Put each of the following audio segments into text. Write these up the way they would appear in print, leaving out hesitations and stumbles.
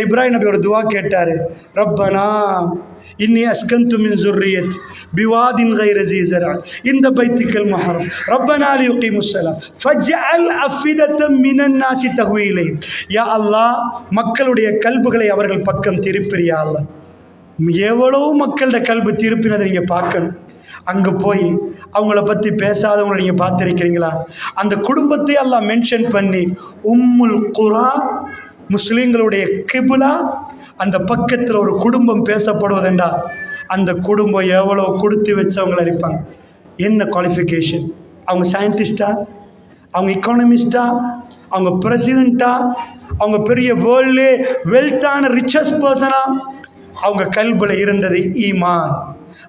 இப்ராஹிம் நபி ஒரு துவா கேட்டாரு, ரப்பனா இன்னி அஸ்கந்து மின் ஸுர்ரியத்தி பிவாதின் கைரி ஸீ ஸர்அ இந்த பைத்திக்கல் முஹர்ரம் ரப்பனா லியுகீமுஸ் ஸலாத் ஃபஜ்அல் அஃபிதத்தம் மினன் நாஸி தஹ்வி இலைஹிம். யா அல்லாஹ், மக்களுடைய கல்புகளை அவர்கள் பக்கம் திருப்பியா அல்லாஹ். எவ்வளோ மக்களோட கல்பு திருப்பினதை நீங்கள் பார்க்கணும். அங்கே போய் அவங்கள பற்றி பேசாதவங்களை நீங்கள் பார்த்துருக்கிறீங்களா? அந்த குடும்பத்தை அல்லாஹ் மென்ஷன் பண்ணி உம்முல் குரா, முஸ்லீம்களுடைய கிபுலா, அந்த பக்கத்தில் ஒரு குடும்பம் பேசப்படுவதுண்டா அந்த குடும்பம் எவ்வளோ கொடுத்து வச்சவங்களை இருப்பாங்க. என்ன குவாலிஃபிகேஷன்? அவங்க சயின்டிஸ்டா, அவங்க எக்கானமிஸ்டா, அவங்க பிரசிடெண்ட்டா, அவங்க பெரிய வேர்ல்ட்லே வெல்த்தான ரிச்சஸ்ட் பர்சனா? அவங்க கல்புல இருந்தது ஈமான்.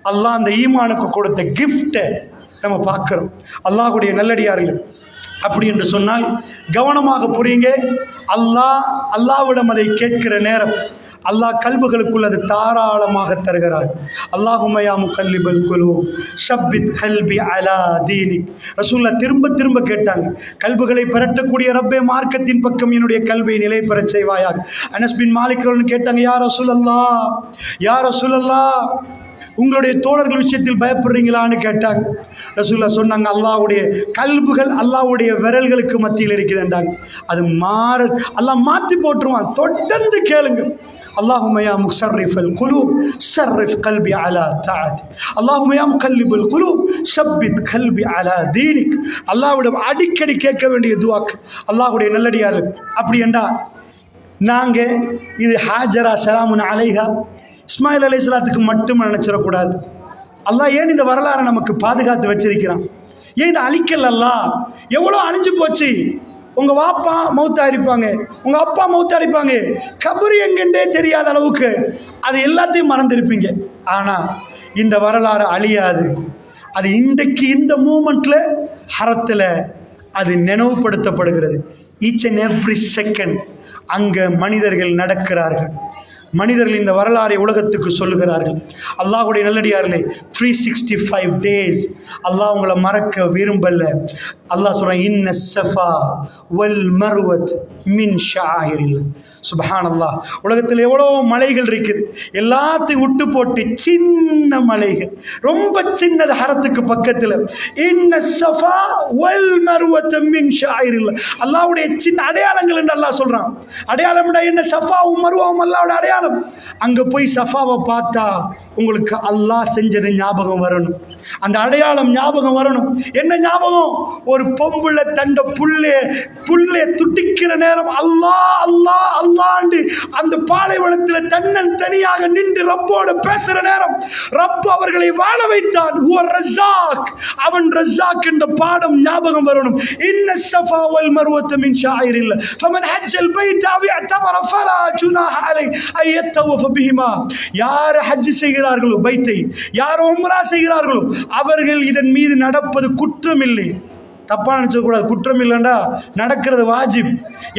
அல்லாஹ் அந்த ஈமானுக்கு கொடுத்த கிஃப்டை நம்ம பார்க்குறோம். அல்லாஹுடைய நல்லடியார்கள் அப்படி என்று சொன்னால் கவனமாக புரியுங்க. அல்லாஹ்விடம் அதை கேட்கிற நேரம் அல்லாஹ் கல்புகளுக்குள் அது தாராளமாக தருகிறார். அல்லாஹும்ம யா முகல்லிபல் குலூப் ஷப்பித் கல்பி அலா தீனிக். ரசூலுல்லாஹ் திரும்ப திரும்ப கேட்டாங்க, கல்புகளை பரட்டக்கூடிய ரப்பே, மார்க்கத்தின் பக்கம் என்னுடைய கல்வை நிலை பெறச் செய்வாயாக. அனஸ் பின் மாலிக் கேட்டாங்க, யா ரசூலல்லாஹ், யா ரசூலல்லாஹ், உங்களுடைய தோழர்கள் விஷயத்தில் பயப்படுறீங்களான்னு கேட்டாங்க. ரசூலுல்லாஹ் சொன்னாங்க, அல்லாஹ்வுடைய கல்புகள் அல்லாஹ்வுடைய விரல்களுக்கு மத்தியில் இருக்குதுன்றாங்க. அது அல்லாஹ் மாற்றி போட்டுருவான். தொடர்ந்து கேளுங்க. அல்லாஹும்ம யா முஸர்ரிஃபல் குலூப் ஸர்ரிஃப் கல்பி அலா தஆத்திக். அல்லாஹும்ம யா முகல்லிபல் குலூப் ஷப்பித் கல்பி அலா தீனிக். அல்லாஹ்விடம் அடிக்கடி கேட்க வேண்டிய துஆக். அல்லாஹ்வுடைய நல்லடியார்கள் அப்படி என்றா நாங்கள் இது ஹாஜரா ஸலாமுன் அலைஹா இஸ்மாயில் அலைஹிஸ்ஸலாத்துக்கு மட்டும் நினச்சிடக்கூடாது. அல்லாஹ் ஏன் இந்த வரலாறை நமக்கு பாதுகாத்து வச்சிருக்கிறான்? ஏன் இதை அழிக்கல? அல்லாஹ் எவ்வளோ அழிஞ்சு போச்சு. உங்கள் வாப்பா மௌத்தா இருப்பாங்க, உங்கள் அப்பா மௌத்தா இருப்பாங்க, கபர் எங்கெண்டே தெரியாத அளவுக்கு அது எல்லாத்தையும் மறந்துருப்பீங்க. ஆனால் இந்த வரலாறு அழியாது. அது இன்றைக்கு இந்த மூமெண்ட்டில் ஹரத்தில் அது நினைவுபடுத்தப்படுகிறது. ஈச் அண்ட் எவ்ரி செகண்ட் அங்கே மனிதர்கள் நடக்கிறார்கள். மனிதர்கள் இந்த வரலாறை உலகத்துக்கு சொல்லுகிறார்கள். அல்லாஹ்வுடைய நல்லடியார்களே, 365 டேஸ் அல்லாஹ் உங்களை மறக்க விரும்பல. அல்லாஹ் சொல்றான், இன்ன ஸஃபா வல் மர்வத் மின் ஷஆயிரில்லாஹ். சுப்ஹானல்லாஹ். உலகத்தில் எவ்வளோ மலைகள் இருக்குது, எல்லாத்தையும் விட்டு போட்டு சின்ன மலைகள், ரொம்ப சின்னது ஹரத்துக்கு பக்கத்தில். இன்ன ஸஃபா வல் மர்வத் மின் ஷஆயிரில்லாஹ். அல்லாஹ்வுடைய சின்ன அடையாளங்கள் என்று அல்லாஹ் சொல்றான். அடையாளம் என்ன? ஸஃபாவும் மர்வாவும் அல்லாஹ்வுடைய அடையாளம். அங்க போய் சஃபாவை பார்த்தா உங்களுக்கு அல்லாஹ் செஞ்சது ஞாபகம் வரணும். அந்த அடையாளம் ஞாபகம் வரணும். என்ன ஞாபகம்? ஒரு பொம்புள்ள தண்ட புள்ளே துட்டிக்கிற நேரம் அல்லாஹ் அல்லாஹ் அல்லாண்டு அந்த பாலைவனத்தில் தன்னன் தனியாக நின்று ரப்போடு பேசுற நேரம் ரப் அவர்களை வாழ வைத்தான். அவன் ரஸாக் என்ற பாடம் ஞாபகம் வரணும். இன்ன ஸஃபா வல் மர்வத மின் ஷாயிரில்லாஹ் ஃபமன் ஹஜ்ஜல் பைத அவ் இஅ்தமர ஃபலா ஜுனாஹ அலைஹி ஐ யத்தவஃப பிஹிமா. யார் ஹஜ் செய்கிறார்களோ, பைத்தை யார் உம்ரா செய்கிறார்களோ, அவர்கள் இதன் மீது நடப்பது குற்றம் இல்லை. தப்பா நினைச்சக்கூடாது. குற்றம் இல்லைண்டா நடக்கிறது வாஜிப்.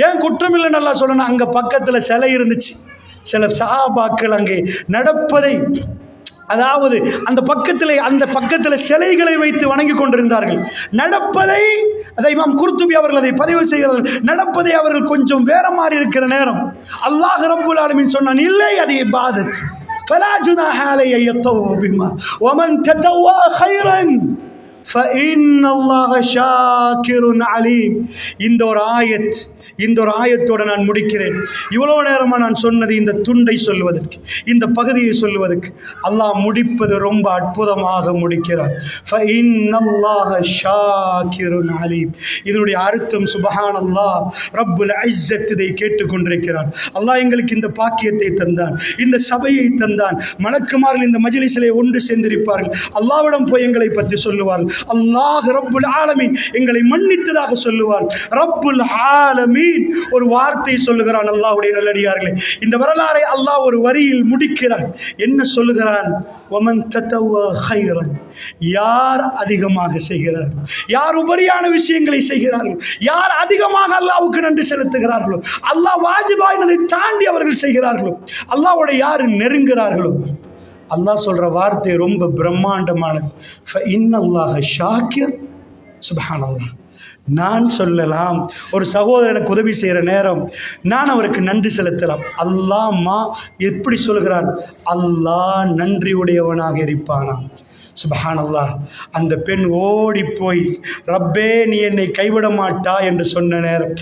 ஏன் குற்றம் இல்லைன்னு நல்லா சொல்லணும்? அங்கே பக்கத்தில் சிலை இருந்துச்சு. சில சஹாபாக்கள் அங்கே நடப்பதை, அதாவது அந்த பக்கத்தில் சிலைகளை வைத்து வணங்கி கொண்டிருந்தார்கள். நடப்பதை, அதை இமாம் குர்துபி அவர்கள் அதை பதிவு செய்கிறார்கள். நடப்பதை அவர்கள் கொஞ்சம் வேற மாதிரி இருக்கிற நேரம் அல்லாஹ் ரப்புல் ஆலமீன் சொன்னான், இல்லை அது இபாதத். فلا جناح عليه يطوف بهما ومن تطوع خيرا فإن الله شاكر عليم. இந்த ஒரு ஆயத்தோடு நான் முடிக்கிறேன். இவ்வளோ நேரமாக நான் சொன்னது இந்த துண்டை சொல்லுவதற்கு, இந்த பகுதியை சொல்லுவதற்கு. அல்லாஹ் முடிப்பது ரொம்ப அற்புதமாக முடிக்கிறார். ஃபஇன்னல்லாஹ ஷாக்கிருன் அலீம். இதனுடைய அர்த்தம் சுப்ஹானல்லாஹ், ரப்புல் இஸ்ஸத் இதை கேட்டுக்கொண்டிருக்கிறான். அல்லாஹ் எங்களுக்கு இந்த பாக்கியத்தை தந்தான், இந்த சபையை தந்தான். மலக்குமார்கள் இந்த மஜ்லிஸிலே ஒன்று சேர்ந்திருப்பார்கள். அல்லாஹ்விடம் போய் எங்களை பற்றி சொல்லுவார்கள். அல்லாஹ் ரப்புல் ஆலமீன் எங்களை மன்னித்ததாக சொல்லுவார். ரப்புல் ஆலமீன் ஒரு வார்த்தை சொல்லுகிறான். அல்லாஹ்வுடைய நல்லடியார்களே, இந்த வரலாறை அல்லாஹ் ஒரு வரியில் முடிக்கிறான். என்ன சொல்லுகிறான்? வமன் ததவ்வா கைரன். யார் அதிகமாக செய்கிறார்கள், யார் உபரியான விஷயங்களை செய்கிறார்கள், யார் அதிகமாக அல்லாஹ்வுக்கு நன்றி செலுத்துகிறார்களோ, அல்லாஹ் வாஜிபாயினதை தாண்டி அவர்கள் செய்கிறார்களோ, அல்லாஹ்வோட யார் நெருங்குகிறார்களோ, அல்லாஹ் சொல்ற வார்த்தை ரொம்ப பிரம்மாண்டமானது. ஃபஇன்னல்லாஹ ஷாக்கிர். சுப்ஹானல்லாஹ். நான் சொல்லலாம், ஒரு சகோதரனுக்கு உதவி செய்கிற நேரம் நான் அவருக்கு நன்றி செலுத்தலாம். அல்லாஹ்மா எப்படி சொல்கிறான்? அல்லாஹ் நன்றியுடையவனாக இருப்பானா? சுப்ஹானல்லாஹ். அந்த பெண் ஓடி போய் ரப்பே நீ என்னை கைவிட மாட்டா என்று சொன்ன நேரம்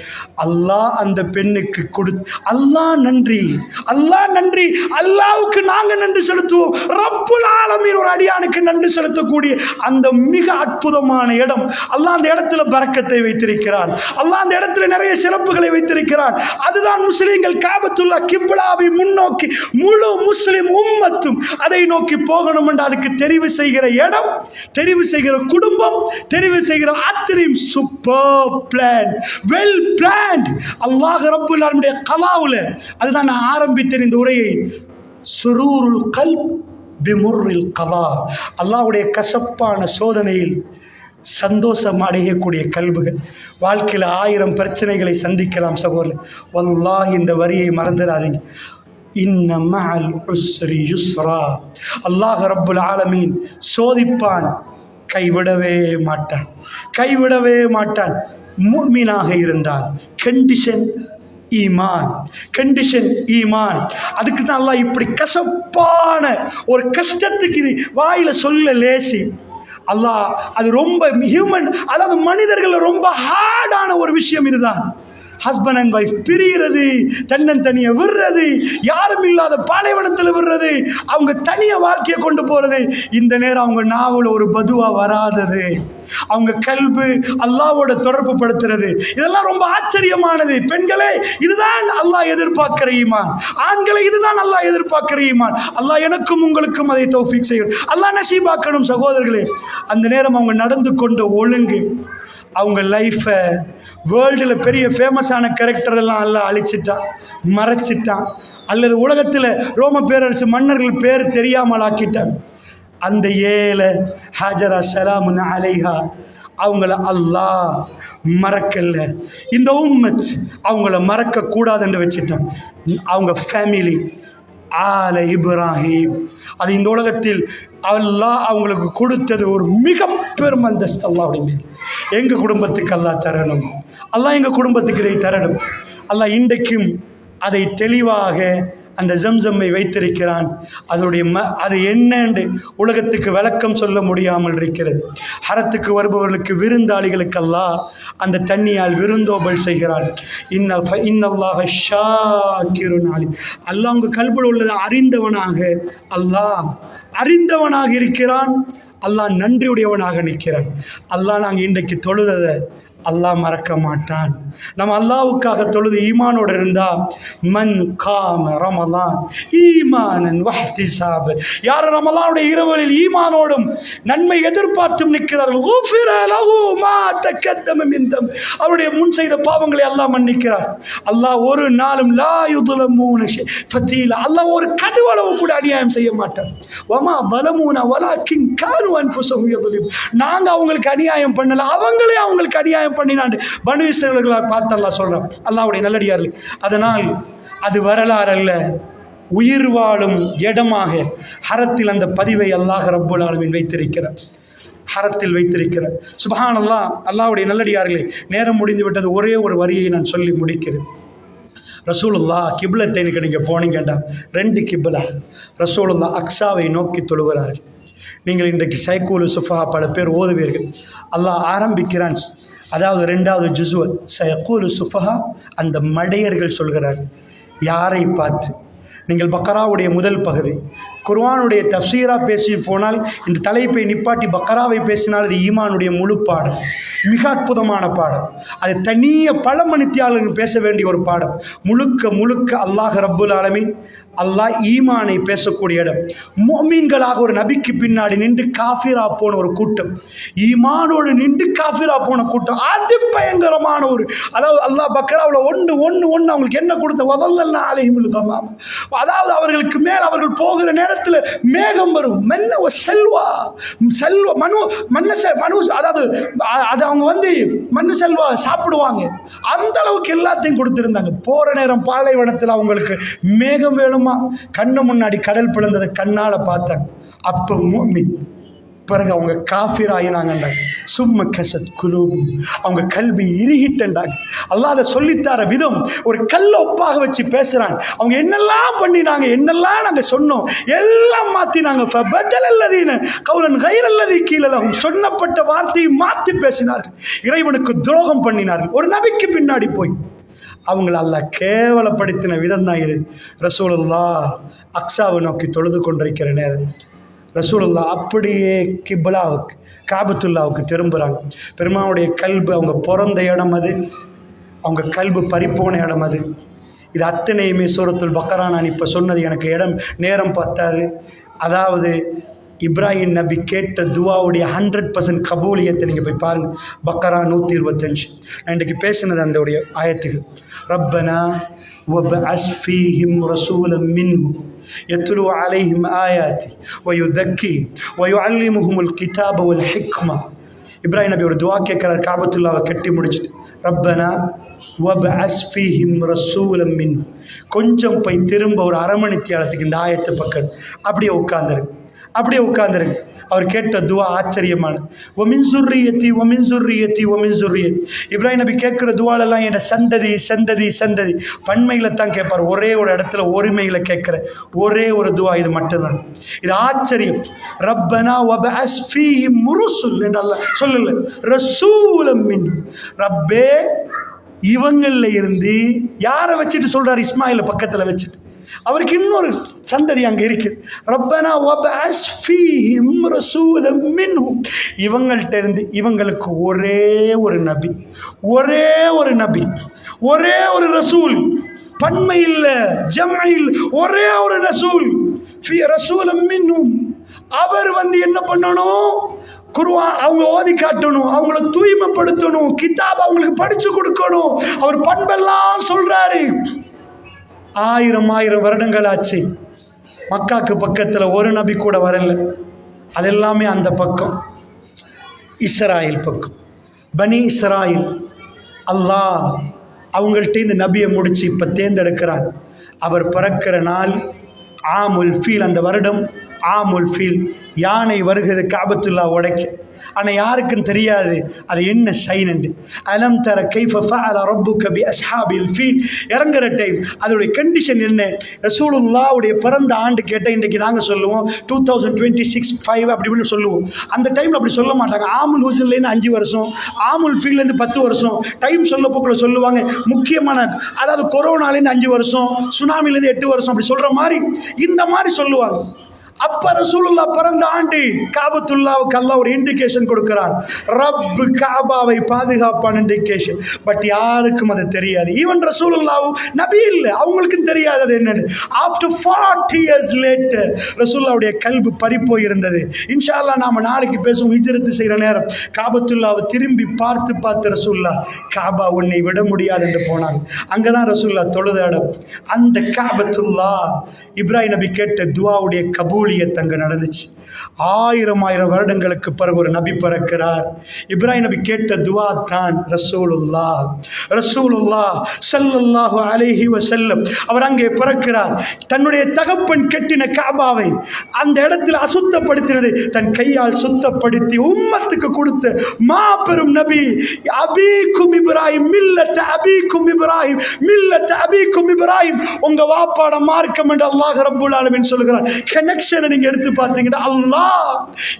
அல்லாஹ் அந்த பெண்ணுக்கு அல்லாஹ் நன்றி, அல்லாஹ் நன்றி. அல்லாஹ்வுக்கு நாங்கள் நன்றி செலுத்துவோம். ரப்புல் ஆலமீன் ஒரு அடியானுக்கு நன்றி செலுத்தக்கூடிய அந்த மிக அற்புதமான இடம். அல்லாஹ் அந்த இடத்துல பரக்கத்தை வைத்திருக்கிறான். அல்லாஹ் அந்த இடத்துல நிறைய சிறப்புகளை வைத்திருக்கிறான். அதுதான் முஸ்லிம்கள் காபத்துல்லா கிப்லாவை முன்னோக்கி முழு முஸ்லிம் உம்மத்தும் அதை நோக்கி போகணும் என்று அதுக்கு தெரிவு செய்கிற இடம், தெரிவு செய்கிற குடும்பம், தெரிவு செய்கிற அத்தனையும் சூப்பர் பிளான், வெல் பிளான்ட். அல்லாஹ் ரப்புல் ஆலமீனுடைய கலாவுல அதுதான் நான் ஆரம்பித்தேன் இந்த உரையை. சுரூருல் கல்ப் பிமுர்ரில் கலா. அல்லாஹ்வுடைய கசப்பான சோதனையில் சந்தோஷம் அடையக்கூடிய கல்புகள். வாழ்க்கையில் 1000 பிரச்சனைகளை சந்திக்கலாம் சகோதரர். வல்லாஹ் இந்த வரியை மறந்துடாதீங்க. இன்ன மஅல் உஸ்ரி யுஸ்ரா. அல்லாஹ் ரப்புல் ஆலமீன் சோதிப்பான், கைவிடவே மாட்டான், கைவிடவே மாட்டான். முஃமினாக இருந்தால் கண்டிஷன் ஈமான், கண்டிஷன் ஈமான். அதுக்கு தான் அல்லாஹ் இப்படி கசப்பான ஒரு கஷ்டத்துக்கு இது வாயில சொல்ல லேசி. அல்லாஹ் அது ரொம்ப ஹியூமன், அதாவது மனிதர்கள் ரொம்ப ஹார்டான ஒரு விஷயம் இதுதான். ஹஸ்பண்ட் அண்ட் ஒய்ஃப் பிரிகிறது, தன்னந்தனியை விடுறது, யாரும் இல்லாத பாலைவனத்தில் விடுறது, அவங்க தனிய வாழ்க்கையை கொண்டு போறது. இந்த நேரம் அவங்க நாவல ஒரு பதுவா வராதது, அவங்க கல்பு அல்லாஹ்வோட தொடர்பு படுத்துறது, இதெல்லாம் ரொம்ப ஆச்சரியமானது. பெண்களே, இதுதான் அல்லாஹ் எதிர்பார்க்கிற ஈமான். ஆண்களை, இதுதான் அல்லாஹ் எதிர்பார்க்கிற ஈமான். அல்லாஹ் எனக்கும் உங்களுக்கும் அதை தௌஃபீக் செய்யும். அல்லாஹ் நசீபாக்கணும் சகோதரர்களே. அந்த நேரம் அவங்க நடந்து கொண்ட ஒழுங்கு, அவங்க லைஃப்பை வேர்ல்டில் பெரிய ஃபேமஸான கேரக்டர் எல்லாம் எல்லாம் அழிச்சிட்டான், மறைச்சிட்டான், அல்லது உலகத்தில் ரோம பேரரசு மன்னர்கள் பேர் தெரியாமல் ஆக்கிட்டான். அந்த ஏழை ஹாஜரா ஸலாமுன் அலைஹா அவங்கள அல்லாஹ் மறக்கல. இந்த உம்மத் அவங்கள மறக்கக்கூடாதுன்னு வச்சுட்டான். அவங்க ஃபேமிலி ஆல இப்ராஹிம், அது இந்த உலகத்தில் அல்லாஹ் அவங்களுக்கு கொடுத்தது ஒரு மிக பெரும் அந்தஸ்து. அல்லாஹ் அப்படின்னு எங்கள் குடும்பத்துக்கு அல்லாஹ் தரணும், அல்லாஹ் எங்கள் குடும்பத்துக்கு இதை தரணும். அல்லாஹ் இன்றைக்கும் அதை தெளிவாக அந்த ஜம்சம்மை வைத்திருக்கிறான். அதனுடைய அது என்னென்று உலகத்துக்கு விளக்கம் சொல்ல முடியாமல் இருக்கிறது. ஹரத்துக்கு வருபவர்களுக்கு, விருந்தாளிகளுக்கு அல்லாஹ் அந்த தண்ணியால் விருந்தோபல் செய்கிறான். இன்னல்லாஹ ஷாக்கிருன் அலீம். அல்லாஹ் உங்கள் கல்புல உள்ளதை அறிந்தவனாக, அல்லாஹ் அறிந்தவனாக இருக்கிறான். அல்லாஹ் நன்றியுடையவனாக நிற்கிறான். அல்லாஹ் நாங்கள் இன்றைக்கு தொழுததை அல்லாஹ் மறக்க மாட்டான். நம்ம அல்லாஹ்வுக்காக தொழுது ஈமானோடு இருந்தா, மன் காம ரமலான் ஈமானன் வஹ்திசாபன், யார் ரமலானுடைய இரவுகளில் ஈமானோடும் நன்மை எதிர்பார்த்தும் நிற்கிறார்கள், குஃபிர லஹு மா தகத்தம மின் தம், அவருடைய முன் செய்த பாவங்களை அல்லாஹ் மன்னிக்கிறார். அல்லாஹ் ஒரு நாளும் லா யுظلمون ஃபதீலா, அல்லாஹ் ஒரு கடுவளவு கூட அநியாயம் செய்ய மாட்டார். வமா ظلمونا ولكن كانوا انفسهم يظلمون, நாங்க அவங்களுக்கு அநியாயம் பண்ணல, அவங்களே அவங்களுக்கு அநியாயம் பண்ணினாண்டு பனு இஸ்ரவேலர்களை பார்த்து அல்லாஹ் சொல்றான். அல்லாஹ்வுடைய நல்லடியார்கள், அதனால் அது வரலாறு அல்ல, உயிர் வாழும் இடமாக ஹரத்தில் அந்த பதிவை அல்லாஹ் ரப்புல் ஆலமீன் வைத்திருக்கிறார், ஹரத்தில் வைத்திருக்கிறார். சுப்ஹானல்லாஹ். அல்லாஹ்வுடைய நல்லடியார்களே, நேரம் முடிந்து விட்டது. ஒரே ஒரு வரியை நான் சொல்லி முடிக்கிறேன். ரசூலுல்லாஹ் கிப்லத்தைனுக்கு நீங்கள் போனீங்கண்டா 2 கிப்லா. ரசூலுல்லாஹ் அக்ஸாவை நோக்கி தொழுகிறார்கள். நீங்கள் இன்றைக்கு சைக்கூலு சுஃபா பல பேர் ஓதுவீர்கள். அல்லாஹ் ஆரம்பிக்கிறான், அதாவது 2வது ஜுஸ்வ சயக்கூலு சுஃபஹா, அந்த மடையர்கள் சொல்கிறார். யாரை பார்த்து? நீங்கள் பக்கராவுடைய முதல் பகுதி குர்ஆனுடைய தஃப்சீராக பேசி போனால், இந்த தலைப்பை நிப்பாட்டி பக்கராவை பேசினால் அது ஈமானுடைய முழு பாடம், மிக அற்புதமான பாடம். அது தனிய பல மணித்தியாளர்கள் பேச வேண்டிய ஒரு பாடம். முழுக்க முழுக்க அல்லாஹ் ரப்புல் ஆலமீன், அல்லாஹ் ஈமானை பேசக்கூடிய இடம். முஃமின்களாக ஒரு நபிக்கு பின்னாடி நின்று காஃபிரா போன ஒரு கூட்டம், ஈமானோடு நின்று காஃபிரா போன கூட்டம், அது பயங்கரமான ஒரு, அதாவது அல்லாஹ் பக்கராவில் ஒன்று அவங்களுக்கு என்ன கொடுத்த வதல்லா அலைஹிமுல் கமாம், அதாவது அவர்களுக்கு மேல் அவர்கள் போகிற நேரத்தில் மேகம் வரும். மென்ன செல்வா செல்வா மனு அதாவது அது அவங்க வந்து மண்ணு செல்வா சாப்பிடுவாங்க. அந்த அளவுக்கு எல்லாத்தையும் கொடுத்துருந்தாங்க. போகிற நேரம் பாலைவனத்தில் அவங்களுக்கு மேகம் வேணுமா, கண்ணு முன்னாடி கடல் பிளந்ததை கண்ணால் பார்த்தாங்க. அப்போ முஃமின் பிறகு அவங்க காஃபிர் ஆயினாங்கண்டா. சும்ம கசத் குலூபு, அவங்க கல்வி இறுகிட்டண்டாங்க. அல்லாஹ் அதை சொல்லித்தார விதம் ஒரு கல்ல ஒப்பாக வச்சு பேசுறாங்க. அவங்க என்னெல்லாம் பண்ணினாங்க, என்னெல்லாம் நாங்கள் சொன்னோம் எல்லாம் மாற்றினாங்க. கவுலன் கைரல்லதி கீழலகும், சொன்னப்பட்ட வார்த்தையை மாற்றி பேசினார்கள், இறைவனுக்கு துரோகம் பண்ணினார்கள். ஒரு நபிக்கு பின்னாடி போய் அவங்கள அல்லாஹ் கேவலப்படுத்தின விதம் தான் இது. ரசூலுல்லாஹ் அக்ஸாவை நோக்கி தொழுது கொண்டிருக்கிற நேரம் ரசூலுல்லாஹ் அப்படியே கிப்லாவுக்கு காபத்துல்லாவுக்கு திரும்புகிறாங்க. பெருமானுடைய கல்பு, அவங்க பிறந்த இடம் அது, அவங்க கல்பு பறிப்போன இடம் அது. இது அத்தனையுமே சூரத்துல் பக்கரா. நான் இப்போ சொன்னது எனக்கு நேரம் பத்தாது. அதாவது இப்ராஹிம் நபி கேட்ட துவாவுடைய 100% கபூலியத்தை நீங்கள் போய் பாருங்கள். பக்கரா 125. நான் இன்றைக்கு பேசினது அந்த உடைய ஆயத்துகள். ரப்பனா வபஅஸ் ஃபீஹிம் ரசூலன் மின்ஹும் யத்லு அலைஹிம் ஆயாத்தி வயுதக்கி வயுஅல்லிமுஹுமுல் கிதாப வல் ஹிக்மா. இப்ராஹிம் நபி ஒரு துவா கேட்குறார் காபத்துல்லாவை கட்டி முடிச்சுட்டு. ரப்பனா வபஅஸ் ஃபீஹிம் ரசூலன் மின்ஹும். கொஞ்சம் போய் திரும்ப ஒரு அரை மணி தியாலத்துக்கு இந்த ஆயத்து பக்கம் அப்படியே உட்கார்ந்துருக்கு. அவர் கேட்ட துவா ஆச்சரியமானது. ஒமின் சுர்ரியத்தி ஒமின் சுர்ரியத்தி ஒமின் சுர்ரியத்தி. இப்ராஹிம் நபி கேட்குற துவாலெல்லாம் என் சந்ததி சந்ததி சந்ததி பன்மையில் தான் கேட்பார். ஒரே ஒரு இடத்துல ஒருமையில் கேட்குற ஒரே ஒரு துவா இது மட்டும்தான். இது ஆச்சரியம். ரப்பனா வபஅஸ் ஃபீஹிம் ருசுல் என்று அல்லாஹ் சொல்லல, ரசூலம் மின். ரப்பே இவங்களில் இருந்து யாரை வச்சுட்டு சொல்றார்? இஸ்மாயிலை பக்கத்தில் வச்சுட்டு. அவருக்கு இன்னொரு சந்ததி அங்கே இருக்கு. ரப்பனா வபஅஸ் ஃபீஹிம் ரசூலன் மின்ஹும். இவங்கள்ட்ட இருந்து இவங்களுக்கு ஒரே ஒரு நபி, ஒரே ஒரு ரசூல். பன்மை இல்லை, ஜம்இல், ஒரே ஒரு ரசூல். ரசூலன் மின்ஹும். அவர் என்ன பண்ணணும்? குர்ஆன் அவங்க ஓதி காட்டணும், அவங்கள தூய்மைப்படுத்தணும், கிதாப் அவங்களுக்கு படிச்சு கொடுக்கணும். அவர் பண்பெல்லாம் சொல்றாரு. 1000 வருடங்கள் ஆச்சு. மக்காக்கு பக்கத்தில் ஒரு நபி கூட வரல. அதெல்லாமே அந்த பக்கம் இஸ்ராயில் பக்கம், பனி இஸ்ராயில். அல்லாஹ் அவங்கள்ட்ட இந்த நபியை முடிச்சு இப்போ தேர்ந்தெடுக்கிறான். அவர் பிறக்கிற நாள் ஆமுல் ஃபீல். அந்த வருடம் ஆமுல் ஃபீல். யானை வருகிறது காபத்துல்லா உடைக்க. ஆனால் யாருக்கும் தெரியாது அது என்ன சைன் என்று. அலம் தர கைஃப ஃபஅல ரப்புக பி அஸ்ஹாபில் ஃபீல் இறங்குற டைம் அதோடைய கண்டிஷன் என்ன? ரசூலுல்லாஹ்வுடைய பிறந்த ஆண்டு கேட்டால் இன்றைக்கி நாங்கள் சொல்லுவோம் 2026 5 அப்படின்னு சொல்லுவோம். அந்த டைமில் அப்படி சொல்ல மாட்டாங்க. ஆமுல் ஹுசன்லேருந்து 5 வருஷம், ஆமுல் ஃபீல்லேருந்து 10 வருஷம் டைம் சொல்ல போக்கில் சொல்லுவாங்க. முக்கியமான அதாவது கொரோனாலேருந்து 5 வருஷம், சுனாமிலேருந்து 8 வருஷம் அப்படி சொல்கிற மாதிரி இந்த மாதிரி சொல்லுவாங்க. அப்ப ரசூலுல்லாஹ் பிறந்த ஆண்டு காபத்துல்லாவுக்கு அல்லாஹ் ஒரு இண்டிகேஷன் கொடுக்கிறான். ரப் காபாவை பாதுகாப்பான் இண்டிகேஷன். பட் யாருக்கும் அது தெரியாது. ஈவன் ரசூலுல்லாஹ் நபி இல்லை, அவங்களுக்கும் தெரியாது அது என்னன்னு. ஆஃப்டர் 40 years later ரசூலுல்லாஹ்வுடைய கல்பு பறிப்போய் இருந்தது. இன்ஷா அல்லாஹ் நாம நாளைக்கு பேசுவோம். ஹிஜ்ரத் செய்கிற நேரம் காபத்துல்லாவை திரும்பி பார்த்து ரசூலுல்லாஹ் காபா உன்னை விட முடியாது என்று போனாங்க. அங்கதான் ரசூலுல்லாஹ் தொழுத இடம். அந்த காபத்துல்லாஹ் இப்ராஹிம் நபி கேட்ட துஆவுடைய கபூல் அங்க நடந்துச்சு. 1000 வருடங்களுக்கு பிறகு ஒரு நபி பிறக்கிறார். இப்ராஹிம் நபி கேட்ட துவா தான் ரசூலுல்லாஹ் ஸல்லல்லாஹு அலைஹி வஸல்லம். அவர் அங்கே பிறக்கிறார். தன்னுடைய தகப்பன் கட்டின காபாவை அந்த இடத்தில் அசுத்தப்படுத்தினது தன் கையால் சுத்தப்படுத்தி உம்மத்துக்கு கொடுத்த மாபெரும் நபி. அபீக்கும் இப்ராஹிம் மில்லத் அபீக்கும் இப்ராஹிம் மில்லத் அபீக்கும் இப்ராஹிம். உங்க வாப்பாட மார்க்கம் என்று அல்லாஹ் ரப்பல் ஆலமீன் சொல்கிறார். கனெக்ஷன் நீங்க எடுத்து பார்த்தீங்கன்னா அல்லாஹ்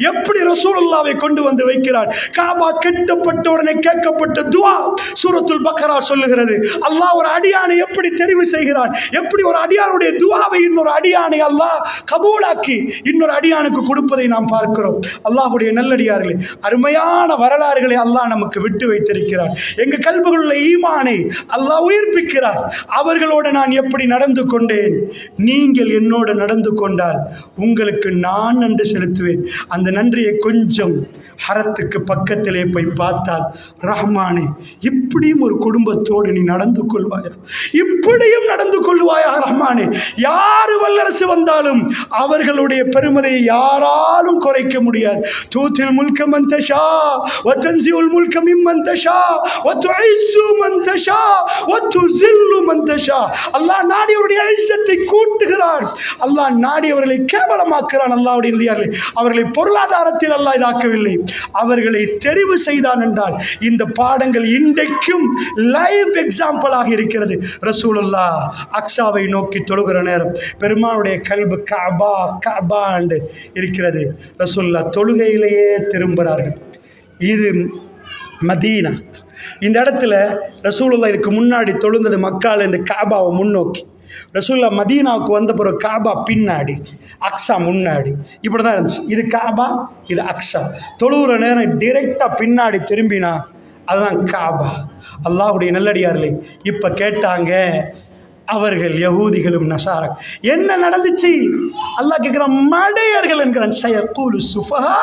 எப்படி ரசூலுல்லாஹ்வை கொண்டு வந்து வைக்கிறார். காபா கட்டப்பட்ட உடனே கேட்கப்பட்ட துஆ சூரத்துல் பக்கரா சொல்லுகிறது. அல்லாஹ் ஒரு அடியானை எப்படி தெரிவு செய்கிறான், எப்படி ஒரு அடியானுடைய துஆவை இன்னொரு அடியானை அல்லாஹ் கபூலாக்கி இன்னொரு அடியானுக்கு கொடுப்பதை நாம் பார்க்கிறோம். அல்லாஹ்வுடைய நல்லடியார்களே, அருமையான வரலாறுகளை அல்லாஹ் நமக்கு விட்டு வைத்திருக்கிறார். எங்க கல்புகளில் ஈமானை அல்லாஹ் உயிர்ப்பிக்கிறார். அவர்களோடு நான் எப்படி நடந்து கொண்டேன், நீங்கள் என்னோடு நடந்து கொண்டால் உங்களுக்கு நான் நன்றி செலுத்துவேன். அந்த நன்றியை கொஞ்சம் ஹரத்துக்கு பக்கத்திலே போய் பார்த்தால், ரஹ்மானே இப்படியும் ஒரு குடும்பத்தோடு நீ நடந்து கொள்வாயா, இப்படியும் நடந்து கொள்வாயா ரஹ்மானே. யாரு வல்லரசு வந்தாலும் அவர்களுடைய பெருமதியை யாராலும் குறைக்க முடியாது. தூத்தில் முல்க மன் தஷா வ தன்ஸிஉல் முல்க மிம்மன் தஷா வ துஇஸ்ஸு மன் தஷா வ துஸில்லு மன் தஷா. அல்லாஹ் நாடியவருடைய இஸ்ஸத்தை கூட்டுகிற உயர்த்துகிறான். அல்லாஹ் நாடியவர்களை கேவலமாக்குறான். அல்லாஹ்வுடைய நல்லடியார்களே, அவர்களை பொருளாதாரத்தில் அல்லாஹ் இதாக்கவில்லை, அவர்களை தெரிவு செய்தான் என்றால் இந்த பாடங்கள் இன்றைக்கும் லைவ் எக்ஸாம்பிளாக இருக்கிறது. ரசூலுல்லாஹ் அக்ஸாவை நோக்கி தொழுகிற நேரம் பெருமானுடைய கல்பு கஅபா கஅபா என்று இருக்கிறது. ரசூலுல்லாஹ் தொழுகையிலேயே திரும்புகிறார்கள். இது மதீனா. இந்த இடத்துல ரசூலுல்லாஹ் இதுக்கு முன்னாடி தொழுந்தது மக்கால இந்த கஅபாவை முன்னோக்கி. ரசூலுல்லாஹ் மதீனாவுக்கு வந்த பிறகு கஅபா பின்னாடி, அக்ஸா முன்னாடி, இப்படி தான் இருந்துச்சு. இது கஅபா, இது அக்ஸா. தொழுகிற நேரம் டிரெக்டாக பின்னாடி திரும்பினா அதுதான் கஅபா. அல்லாஹ்வுடைய நல்லடியார்களே, இப்போ கேட்டாங்க அவர்கள் யகூதிகளும் நசாரா, என்ன நடந்துச்சு? அல்லாஹ் கேட்கிறான், மடையர்கள் என்கிறான். சயக்கூலு சுஃபஹா,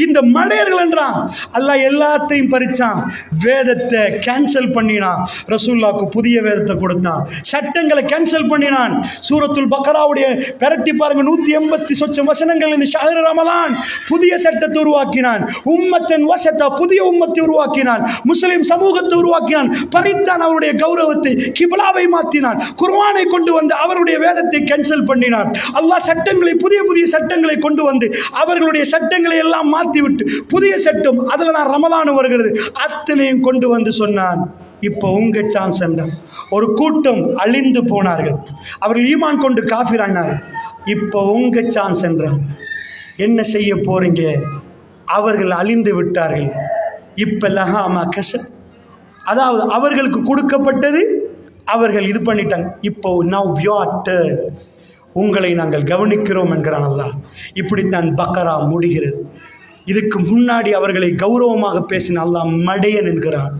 இந்த மடையர்கள் என்றான். அல்லாஹ் எல்லாத்தையும் பறிச்சான், வேதத்தை கேன்சல் பண்ணினான், ரசூலுல்லாஹ்வுக்கு புதிய வேதத்தை கொடுத்தான், சட்டங்களை கேன்சல் பண்ணினான். சூரத்துல் பக்கராவுடைய பெரட்டி பாருங்க, 180 சொச்சம் வசனங்கள். இந்த ஷஹ்ரு ரமலான் புதிய சட்டத்தை உருவாக்கினான். உம்மத்தன் வசத்தா, புதிய உம்மத்தை உருவாக்கினான். முஸ்லிம் சமூகத்தை உருவாக்கினான். பறித்தான் அவருடைய கௌரவத்தை, கிப்லாவை மாற்றினான். குர்ஆனை கொண்டு வந்து அவருடைய வேதத்தை கேன்சல் பண்ணினான். அல்லாஹ் சட்டங்களை, புதிய புதிய சட்டங்களை கொண்டு வந்து அவர்களுடைய சட்டங்களை எல்லாம் மாற்றிவிட்டு புதிய சட்டம், அதில் தான் ரமலான் வருகிறது, அத்தனையும் கொண்டு வந்து சொன்னான். இப்போ உங்க சான்ஸ் என்றான். ஒரு கூட்டம் அழிந்து போனார்கள், அவர்கள் ஈமான் கொண்டு காஃபிரானார்கள். இப்போ உங்க சான்ஸ் என்றான். என்ன செய்ய போறீங்க? அவர்கள் அழிந்து விட்டார்கள். இப்போ லஹாமா கச, அதாவது அவர்களுக்கு கொடுக்கப்பட்டது அவர்கள் இது பண்ணிட்டாங்க. இப்போ நவ் யுவர் டர்ன், உங்களை நாங்கள் கவனிக்கிறோம் என்கிறான் அல்லாஹ். இப்படித்தான் பக்கரா முடிகிறது. இதுக்கு முன்னாடி அவர்களை கௌரவமாக பேசின அல்லாஹ் மடையன் என்கிறான்,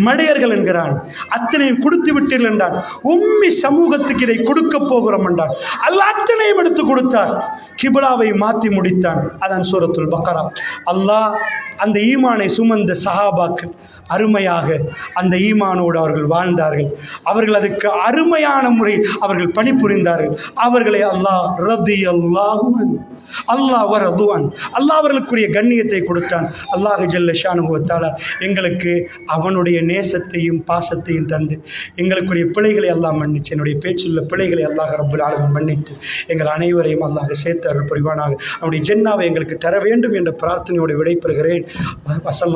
மடையர்கள் என்கிறான். அத்தனையும் கொடுத்து விட்டீர்கள் என்றான். உம்மி சமூகத்துக்கு இதை கொடுக்க போகிறோம் என்றான். அல்லாஹ் அத்தனையும் எடுத்து கொடுத்தார். கிப்லாவை மாற்றி முடித்தான். அதான் சூரத்துல் பக்கரா. அல்லாஹ் அந்த ஈமானை சுமந்த சஹாபாக்கள் அருமையாக அந்த ஈமானோடு அவர்கள் வாழ்ந்தார்கள். அவர்கள் அதுக்கு அருமையான முறையில் அவர்கள் பணிபுரிந்தார்கள். அவர்களை அல்லாஹ் ரதியல்லாஹு அன்ஹு, அல்லாஹ் வரதுவான், அல்லாஹ் அவர்களுக்குரிய கண்ணியத்தை கொடுத்தான். அல்லாஹ் ஜல்ல ஷானுஹு வ தஆலா எங்களுக்கு அவனுடைய நேசத்தையும் பாசத்தையும் தந்து எங்களுக்குரிய பிழைகளை அல்லாஹ் மன்னிச்சு, என்னுடைய பேச்சுள்ள பிழைகளை அல்லாஹ் ரப்புல் ஆலமீன் மன்னித்து எங்கள் அனைவரையும் அல்லாஹ் சேர்த்து அருள் புரிவானாக. அவனுடைய ஜென்னாவை எங்களுக்கு தர வேண்டும் என்ற பிரார்த்தனையோடு விடைபெறுகிறேன். வஸல்லம்.